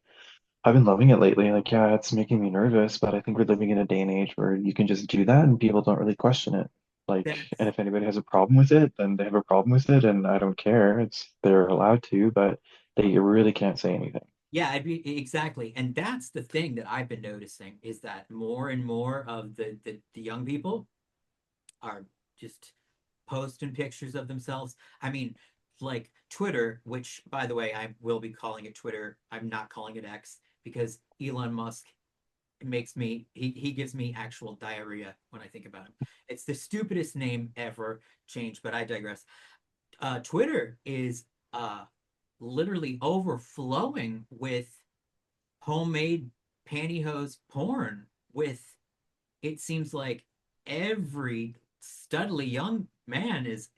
B: I've been loving it lately. Like, yeah, it's making me nervous, but I think we're living in a day and age where you can just do that and people don't really question it. Like, and
A: That's
B: if anybody has a problem with it, then they have a problem with it, and I don't care. They're allowed to, but they really can't say anything.
A: yeah, I'd be exactly. And that's the thing that I've been noticing is that more and more of the young people are just posting pictures of themselves. I mean, like Twitter, which by the way, I will be calling it Twitter. I'm not calling it X because Elon Musk makes me he gives me actual diarrhea when I think about him. It's the stupidest name ever changed, but I digress. Twitter is literally overflowing with homemade pantyhose porn. with it seems like every studly young man is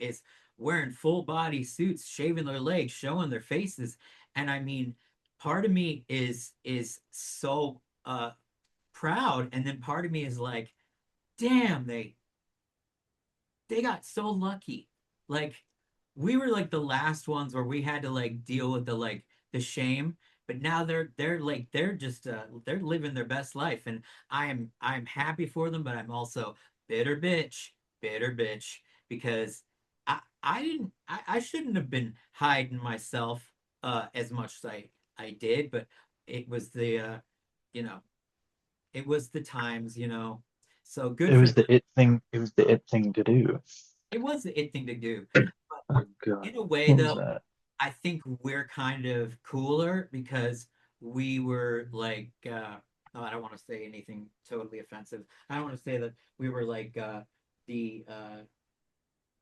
A: wearing full body suits, shaving their legs, showing their faces. And I mean, part of me is so proud, and then part of me is like, damn, they got so lucky. Like we were like the last ones where we had to like deal with the shame, but now they're like they're living their best life, and I'm happy for them, but I'm also bitter bitch, bitter bitch, because I shouldn't have been hiding myself as much as I did, but it was you know it was the times, so good
B: It
A: for
B: was
A: them.
B: the it thing. It was the it thing to do.
A: It was the it thing to do. But
B: Oh God,
A: in a way,
B: what was
A: though,
B: that?
A: I think we're kind of cooler because we were like, oh, I don't want to say anything totally offensive. I don't want to say that we were like the uh,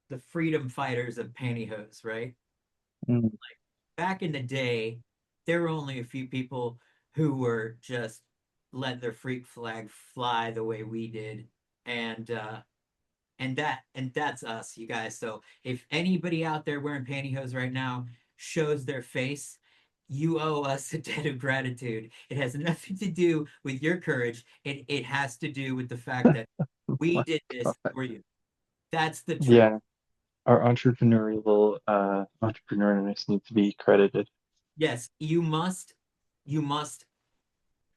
A: the freedom fighters of pantyhose, right?
B: Mm,
A: Back in the day, there were only a few people who were just letting their freak flag fly the way we did, and that's us, you guys. So if anybody out there wearing pantyhose right now shows their face, you owe us a debt of gratitude. It has nothing to do with your courage. It has to do with the fact that we
B: my
A: did this
B: God.
A: for you. That's the truth.
B: Yeah, our entrepreneurial entrepreneurness needs to be credited.
A: Yes, you must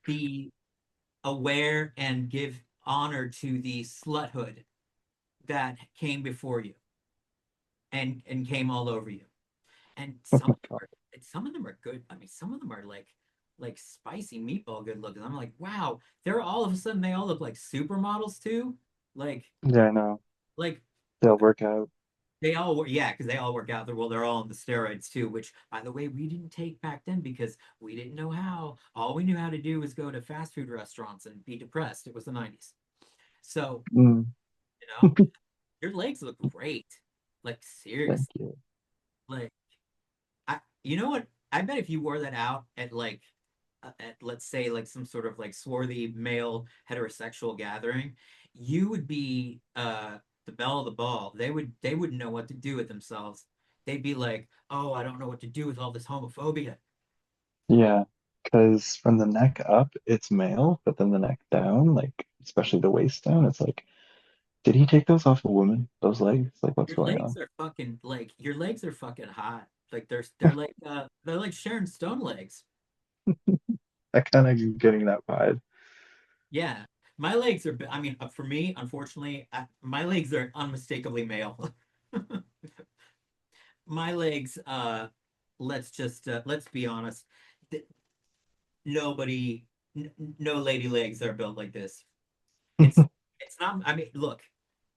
A: be aware and give honor to the sluthood that came before you and came all over you. And
B: Oh my God.
A: some of them are good. I mean, some of them are like spicy meatball good looking. I'm like, wow, they're all of a sudden they all look like supermodels too. Like
B: Yeah, I know.
A: like
B: They'll work out.
A: they all work, yeah, because they all work out. They're all on the steroids too, which by the way, we didn't take back then because we didn't know how. All we knew how to do was go to fast food restaurants and be depressed. It was the 90s. So,
B: Mm,
A: you know, your legs look great. Like
B: thank
A: seriously.
B: you.
A: Like you know what? I bet if you wore that out at let's say like some sort of like swarthy male heterosexual gathering, you would be the belle of the ball. They wouldn't know what to do with themselves. They'd be like, "Oh, I don't know what to do with all this homophobia."
B: Yeah, because from the neck up, it's male, but then the neck down, like especially the waist down, it's like, did he take those off a woman? Those legs? Like, what's
A: Your
B: going
A: legs
B: on?
A: are fucking like your legs are fucking hot. Like they're like Sharon Stone legs.
B: I kind of getting that vibe.
A: Yeah. My legs are I mean, for me, unfortunately, my legs are unmistakably male. My legs let's be honest, nobody no lady legs are built like this. it's it's not, I mean, look,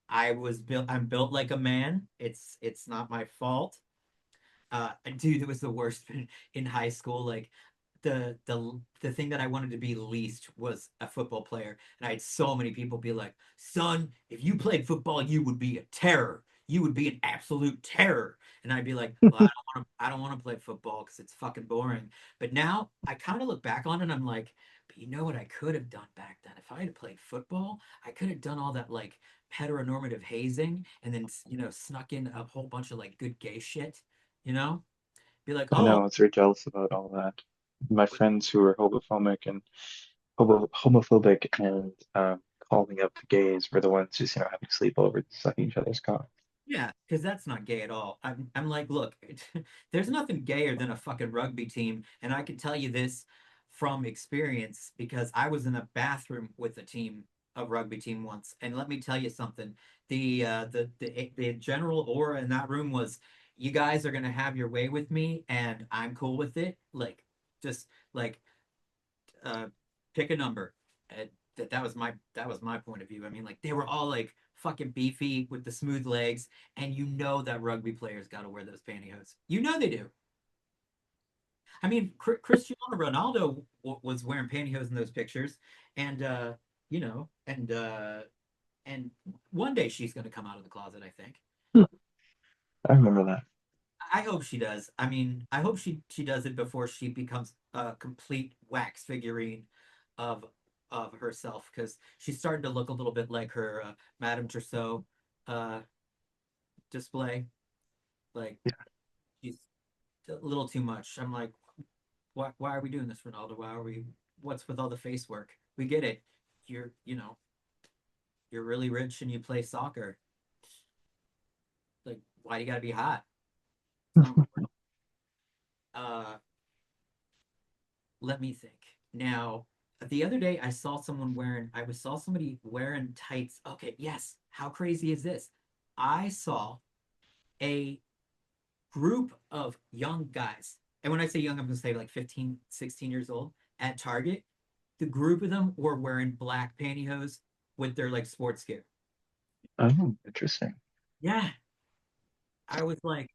A: I'm built like a man. It's not my fault. Dude, it was the worst in high school. Like the thing that I wanted to be least was a football player, and I had so many people be like, "Son, if you played football, you would be a terror. You would be an absolute terror." And I'd be like, "Well, I don't want to play football because it's fucking boring." But now I kind of look back on it, and I'm like, "But you know what I could have done back then? If I had played football, I could have done all that like heteronormative hazing, and then snuck in a whole bunch of like good gay shit." You know, be like,
B: I
A: oh,
B: know, I was very jealous about all that. My friends who are homophobic and homophobic and calling up the gays were the ones just, having sleepovers, sucking each other's cock.
A: yeah, because that's not gay at all. I'm like, look, there's nothing gayer than a fucking rugby team, and I can tell you this from experience because I was in a bathroom with a rugby team once, and let me tell you something. The general aura in that room was, you guys are gonna have your way with me, and I'm cool with it. Like, just like uh, pick a number. That was my point of view. I mean, like they were all like fucking beefy with the smooth legs, and you know that rugby players got to wear those pantyhose. You know they do. I mean, Cristiano Ronaldo was wearing pantyhose in those pictures, and and one day she's going to come out of the closet. I think.
B: I remember that.
A: I hope she does. I mean, I hope she does it before she becomes a complete wax figurine of of herself because she's starting to look a little bit like her Madame Tussauds uh, display. Like she's a little too much. I'm like, why are we doing this, Ronaldo? Why are we? What's with all the face work? We get it. You're really rich and you play soccer. Like, why do you gotta be hot? It's not important. Uh, let me think. Now, the other day I saw somebody wearing tights. Okay, yes. How crazy is this? I saw a group of young guys. And when I say young, I'm gonna say like 15, 16 years old at Target. The group of them were wearing black pantyhose with their like sports gear.
B: Oh, interesting.
A: Yeah. I was like,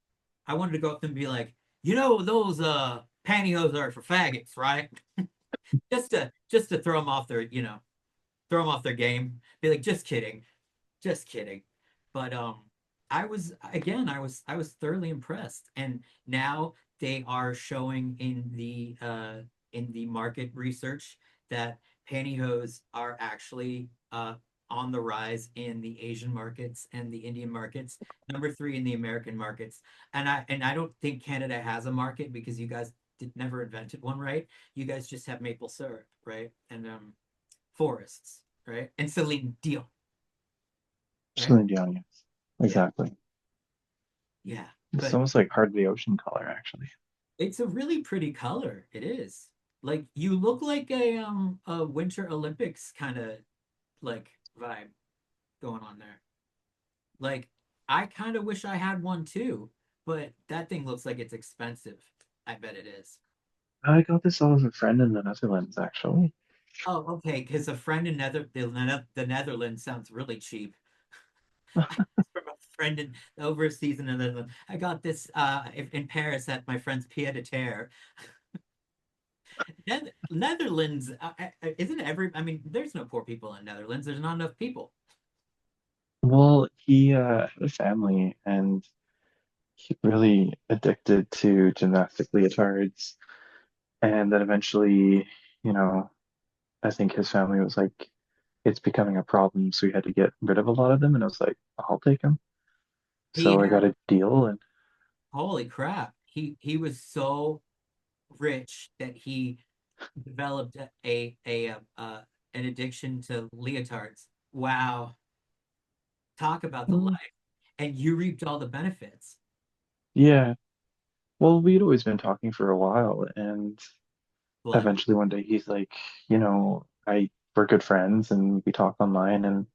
A: I wanted to go up to them and be like, you know, those pantyhose are for faggots, right? Just to throw them off their, throw them off their game. Be like, just kidding, just kidding. But I was thoroughly impressed, and now they are showing in the market research that pantyhose are actually on the rise in the Asian markets and the Indian markets. Number three in the American markets, and I don't think Canada has a market because you guys never invented one, right? You guys just have maple syrup, right? And forests, right? And Celine Dion, right?
B: Celine Dion, yes.
A: Yeah,
B: Exactly.
A: yeah.
B: It's
A: But
B: almost like Heart of the Ocean color, actually.
A: it's a really pretty color. It is. Like you look like a Winter Olympics kind of like vibe going on there. Like I kind of wish I had one too, but that thing looks like it's expensive. I bet it is.
B: I got this off of a friend in the Netherlands, actually.
A: Oh, okay. Because a friend in the Netherlands sounds really cheap. From a friend in overseas in the Netherlands. I got this in Paris at my friend's pied à terre. Netherlands isn't every. I mean, there's no poor people in Netherlands. There's not enough people.
B: Well, he had a family and he really addicted to gymnastic leotards. And then eventually, you know, I think his family was like, it's becoming a problem. So we had to get rid of a lot of them. And I was like, I'll take them.
A: He
B: So I got
A: had
B: a deal and
A: holy crap. He was so rich that he developed an addiction to leotards. Wow, talk about the
B: mm,
A: life. And you reaped all the benefits.
B: yeah. Well, we'd always been talking for a while. And
A: What?
B: eventually one day he's like, we're good friends and we talk online and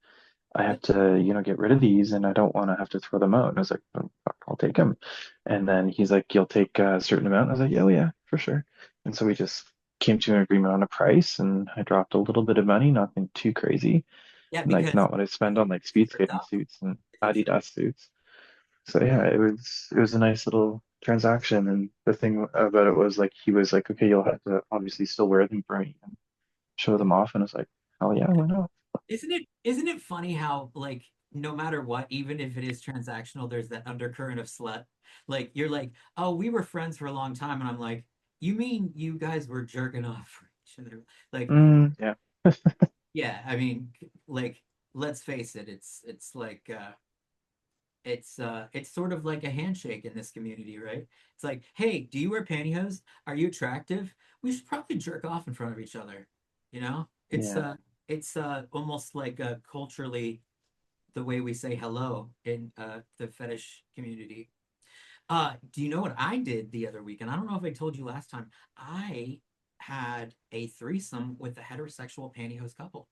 B: I
A: Yeah,
B: have to, get rid of these and I don't want to have to throw them out. And I was like, "Oh, fuck, I'll take them." And then he's like, you'll take a certain amount. And I was like, yeah, oh, yeah, for sure. And so we just came to an agreement on a price and I dropped a little bit of money, nothing too crazy.
A: yeah,
B: Like
A: because
B: not what I spend on like
A: it's
B: speed
A: for
B: skating
A: tough.
B: suits and
A: It's a cheap.
B: Adidas suits. So yeah, it was a nice little transaction. And the thing about it was like he was like, okay, you'll have to obviously still wear them for me and show them off. And I was like, oh yeah, why not?
A: Isn't it funny how like no matter what, even if it is transactional, there's that undercurrent of slut. Like you're like, oh, we were friends for a long time, and I'm like, you mean you guys were jerking off for each other? Like,
B: Yeah.
A: yeah, I mean, like, let's face it, it's like it's sort of like a handshake in this community, right? It's like, hey, do you wear pantyhose? Are you attractive? We should probably jerk off in front of each other. You know?
B: Yeah.
A: It's almost like culturally the way we say hello in the fetish community. Do you know what I did the other week? And I don't know if I told you last time. I had a threesome with a heterosexual pantyhose couple.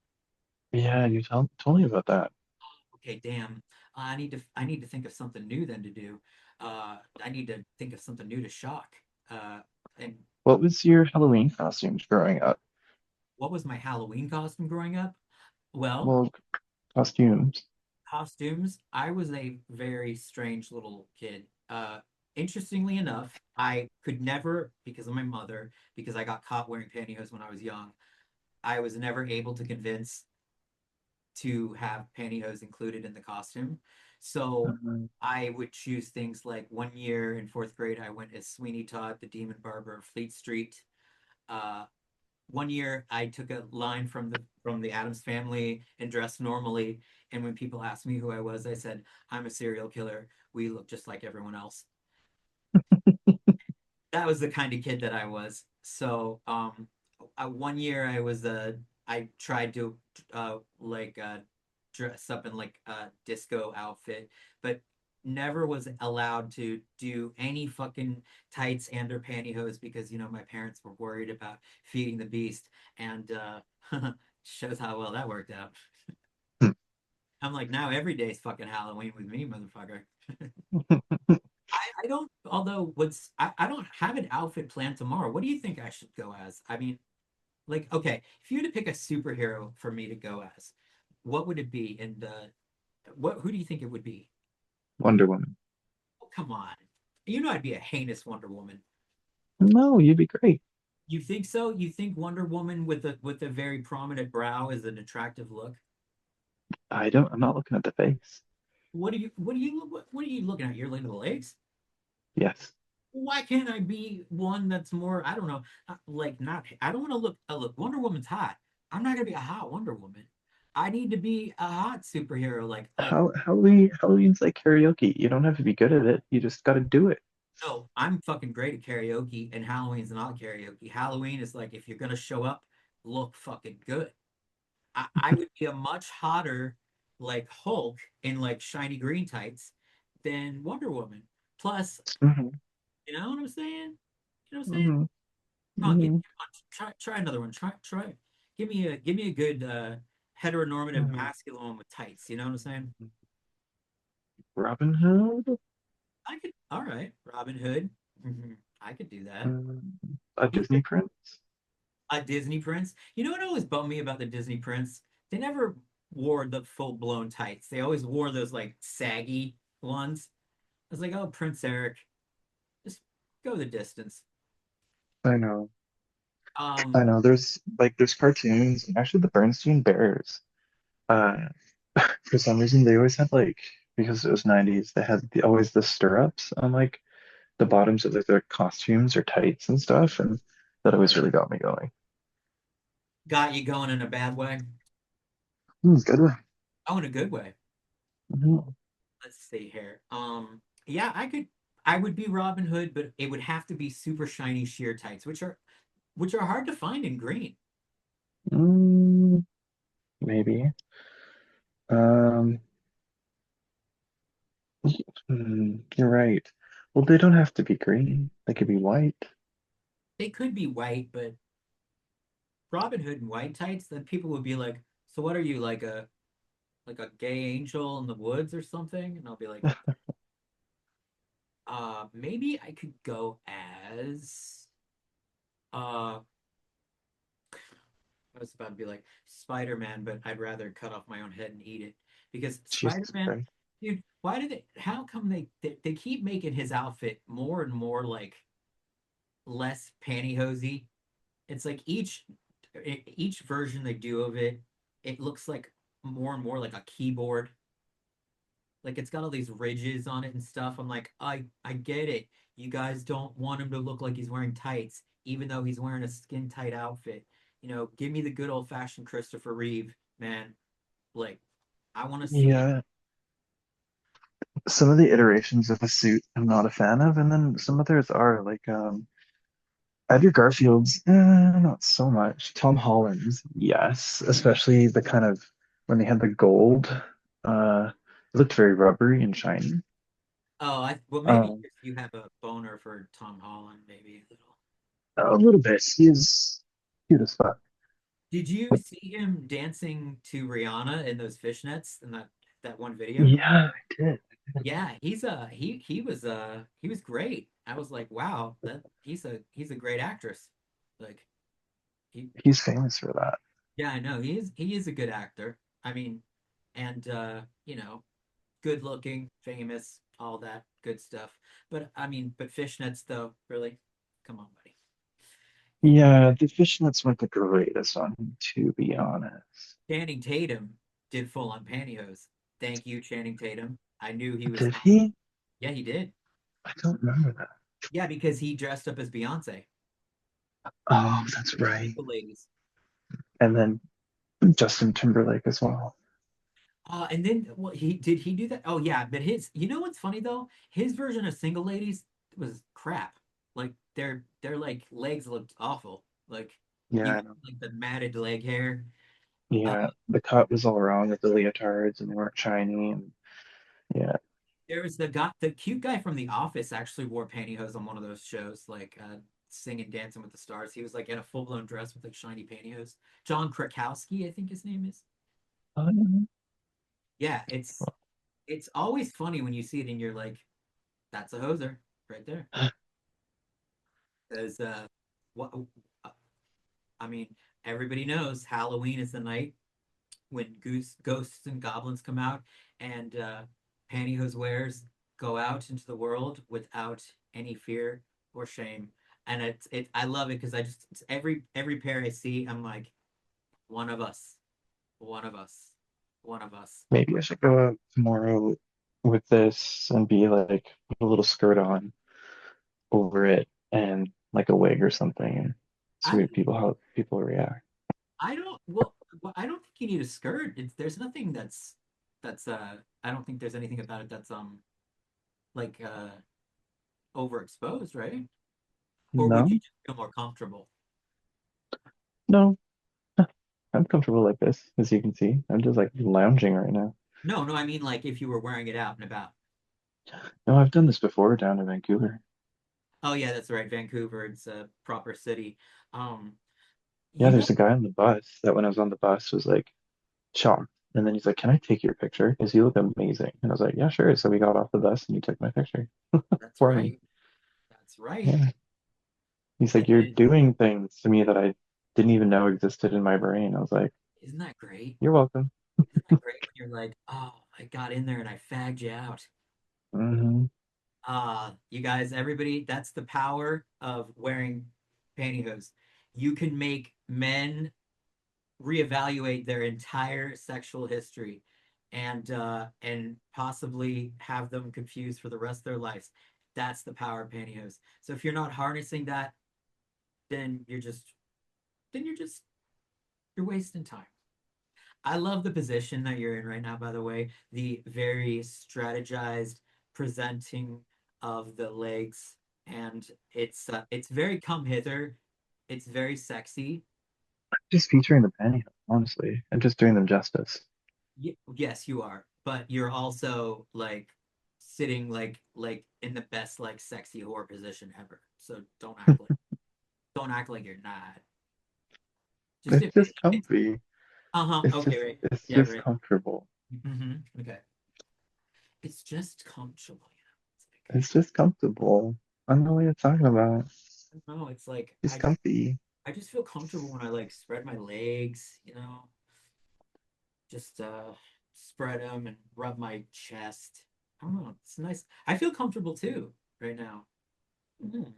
B: Yeah, you told me about that.
A: Okay, damn. I need to think of something new then to do. I need to think of something new to shock. Uh, and
B: What was your Halloween costumes growing up?
A: what was my Halloween costume growing up? Well,
B: Well, costumes.
A: costumes. I was a very strange little kid. Interestingly enough, I could never, because of my mother, because I got caught wearing pantyhose when I was young, I was never able to convince to have pantyhose included in the costume. So
B: Um,
A: I would choose things like one year in fourth grade, I went as Sweeney Todd, the Demon Barber of Fleet Street. Uh, one year I took a line from the Addams Family and dressed normally. And when people asked me who I was, I said, I'm a serial killer. We look just like everyone else. That was the kind of kid that I was. So, one year I tried to dress up in like a disco outfit, but never was allowed to do any fucking tights and or pantyhose because my parents were worried about feeding the beast, and shows how well that worked out. I'm like, now every day's fucking Halloween with me, motherfucker. I don't, although I don't have an outfit planned tomorrow. What do you think I should go as? I mean, like, okay, if you had to pick a superhero for me to go as, what would it be? And who do you think it would be?
B: Wonder Woman.
A: Oh, come on. You know I'd be a heinous Wonder Woman.
B: No, you'd be great.
A: You think so? You think Wonder Woman with a very prominent brow is an attractive look?
B: I'm not looking at the face.
A: What are you looking at? You're looking at the legs?
B: Yes.
A: Why can't I be one that's more, I don't know, like not, I don't want to look, Wonder Woman's hot. I'm not gonna be a hot Wonder Woman. I need to be a hot superhero. Like,
B: Halloween's like karaoke. You don't have to be good at it. You just got to do it.
A: no, I'm fucking great at karaoke, and Halloween's not karaoke. Halloween is like, if you're gonna show up, look fucking good. I would be a much hotter, like Hulk in like shiny green tights than Wonder Woman. Plus,
B: Hmm.
A: you know what I'm saying? You know what I'm saying?
B: Hmm.
A: Come on,
B: Hmm.
A: try another one. Try. Give me a good heteronormative
B: Hmm.
A: masculine one with tights. You know what I'm saying?
B: Robin Hood.
A: I could. All right, Robin Hood. I could do that.
B: A
A: You
B: Disney prince.
A: a Disney prince. You know what always bummed me about the Disney prince? They never wore the full blown tights. They always wore those like saggy ones. I was like, oh, Prince Eric, just go the distance.
B: I know. I
A: Um,
B: know. There's cartoons and actually the Bernstein Bears. Uh, for some reason they always had like because it was 90s, they had always the stirrups on like the bottoms of like their costumes or tights and stuff, and that always really got me going.
A: got you going in a bad way.
B: Good one.
A: Oh, in a good way.
B: Mhm.
A: Let's see here. Yeah, I would be Robin Hood, but it would have to be super shiny sheer tights, which are hard to find in green.
B: Mm, maybe. Um, you're right. Well, they don't have to be green. They could be white.
A: They could be white, but Robin Hood in white tights, then people would be like, "So what are you like a gay angel in the woods or something?" And I'll be like, maybe I could go as uh I was about to be like Spider-Man, but I'd rather cut off my own head and eat it because
B: Jesus
A: Spider-Man,
B: Christ.
A: dude, how come they keep making his outfit more and more like less pantyhosy? It's like each version they do of it, it looks like more and more like a keyboard. Like it's got all these ridges on it and stuff. I'm like, I get it. You guys don't want him to look like he's wearing tights, even though he's wearing a skin tight outfit. Give me the good old fashioned Christopher Reeve, man. Like, I want to see it.
B: Yeah, some of the iterations of the suit I'm not a fan of, and then some others are like Andrew Garfield's, not so much. Tom Holland's, yes, especially the kind of when they had the gold, it looked very rubbery and shiny.
A: Oh, well, maybe
B: Um,
A: if you have a boner for Tom Holland, maybe a little.
B: a little bit. He's cute as fuck.
A: Did you see him dancing to Rihanna in those fishnets in that one video?
B: Yeah, I did.
A: Yeah, he was great. I was like, wow, that he's a great actress. Like he
B: He's famous for that.
A: yeah, I know. He is a good actor. I mean, and good looking, famous, all that good stuff. But I mean, but fishnets though, really? Come on, buddy.
B: Yeah, the fishnets weren't the greatest on him, to be honest.
A: Channing Tatum did full on pantyhose. Thank you, Channing Tatum. I knew he was
B: Did
A: hot.
B: he?
A: Yeah, he did.
B: I don't remember that.
A: Yeah, because he dressed up as Beyonce.
B: Oh, that's
A: The
B: right.
A: single ladies.
B: And then Justin Timberlake as well.
A: And then what he do that? Oh yeah, but his you know what's funny though? His version of single ladies was crap. Like their like legs looked awful. Like
B: Yeah,
A: you
B: I know.
A: like the matted leg hair. Uh,
B: Yeah, the cut was all wrong with the leotards and they weren't shiny and yeah.
A: there was the cute guy from The Office actually wore pantyhose on one of those shows, like singing Dancing with the Stars. He was like in a full-blown dress with like shiny pantyhose. John Krakowski, I think his name is.
B: Um,
A: Yeah, it's always funny when you see it and you're like, that's a hoser right there. Because what I mean, everybody knows Halloween is the night when ghosts and goblins come out, and pantyhose wearers go out into the world without any fear or shame. And I love it because I just it's every pair I see, I'm like, one of us, one of us, one of us.
B: Maybe I should go out tomorrow with this and be like put a little skirt on over it and like a wig or something and see
A: I
B: what people how people react.
A: I don't I don't think you need a skirt. There's nothing that's I don't think there's anything about it that's like overexposed, right? Or would you
B: No,
A: just feel more comfortable?
B: no, I'm comfortable like this, as you can see. I'm just like lounging right now.
A: No, no, I mean like if you were wearing it out and about.
B: No, I've done this before down in Vancouver.
A: Oh yeah, that's right. Vancouver, it's a proper city. Um,
B: Yeah,
A: you know,
B: there's a guy on the bus that when I was on the bus was like shocked. And then he's like, "Can I take your picture? Because you look amazing." And I was like, "Yeah, sure." So we got off the bus and he took my picture
A: that's
B: for me.
A: right. That's right.
B: Yeah. He's
A: And
B: like, "You're
A: then
B: doing things to me that I didn't even know existed in my brain." I was like,
A: isn't that great?
B: "You're welcome."
A: Isn't that great when you're like, oh, I got in there and I fagged you out.
B: Hmm.
A: You guys, everybody, that's the power of wearing pantyhose. You can make men reevaluate their entire sexual history and possibly have them confused for the rest of their lives. That's the power of pantyhose. So if you're not harnessing that, then you're just you're wasting time. I love the position that you're in right now, by the way. The very strategized presenting of the legs, and it's very come hither. It's very sexy.
B: Just featuring the pantyhose, honestly, and just doing them justice.
A: Yes, you are, but you're also like sitting like in the best like sexy whore position ever. So don't act like you're not. Just
B: It's
A: admit
B: just
A: it.
B: comfy.
A: Uh-huh.
B: It's
A: Okay,
B: just
A: right.
B: it's
A: Yeah,
B: just
A: right.
B: comfortable.
A: Okay. It's just comfortable, It's like
B: It's just comfortable. I don't know what you're talking about.
A: I don't know. It's like
B: It's comfy.
A: I just feel comfortable when I like spread my legs, just spread them and rub my chest. I don't know. It's nice. I feel comfortable too right now. Mhm.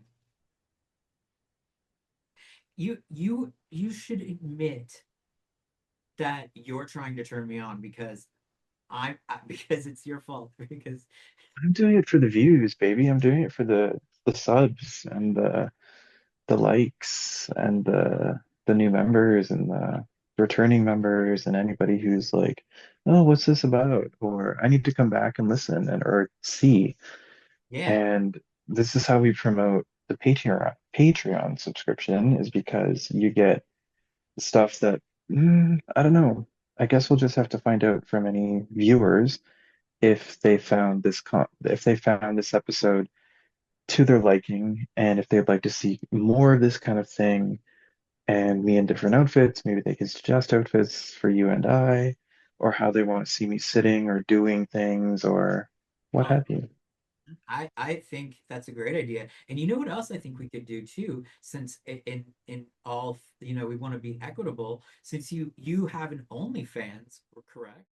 A: You should admit that you're trying to turn me on because because it's your fault because
B: I'm doing it for the views, baby. I'm doing it for the subs and the likes and the new members and the returning members and anybody who's like, oh, what's this about? Or I need to come back and listen and or see.
A: yeah.
B: And this is how we promote the Patreon subscription is because you get stuff that I don't know. I guess we'll just have to find out from any viewers if they found if they found this episode to their liking and if they'd like to see more of this kind of thing and me in different outfits. Maybe they can suggest outfits for you and I, or how they want to see me sitting or doing things or what
A: Oh,
B: have you.
A: I think that's a great idea. And you know what else I think we could do too, since in all we want to be equitable, since you have an OnlyFans, correct?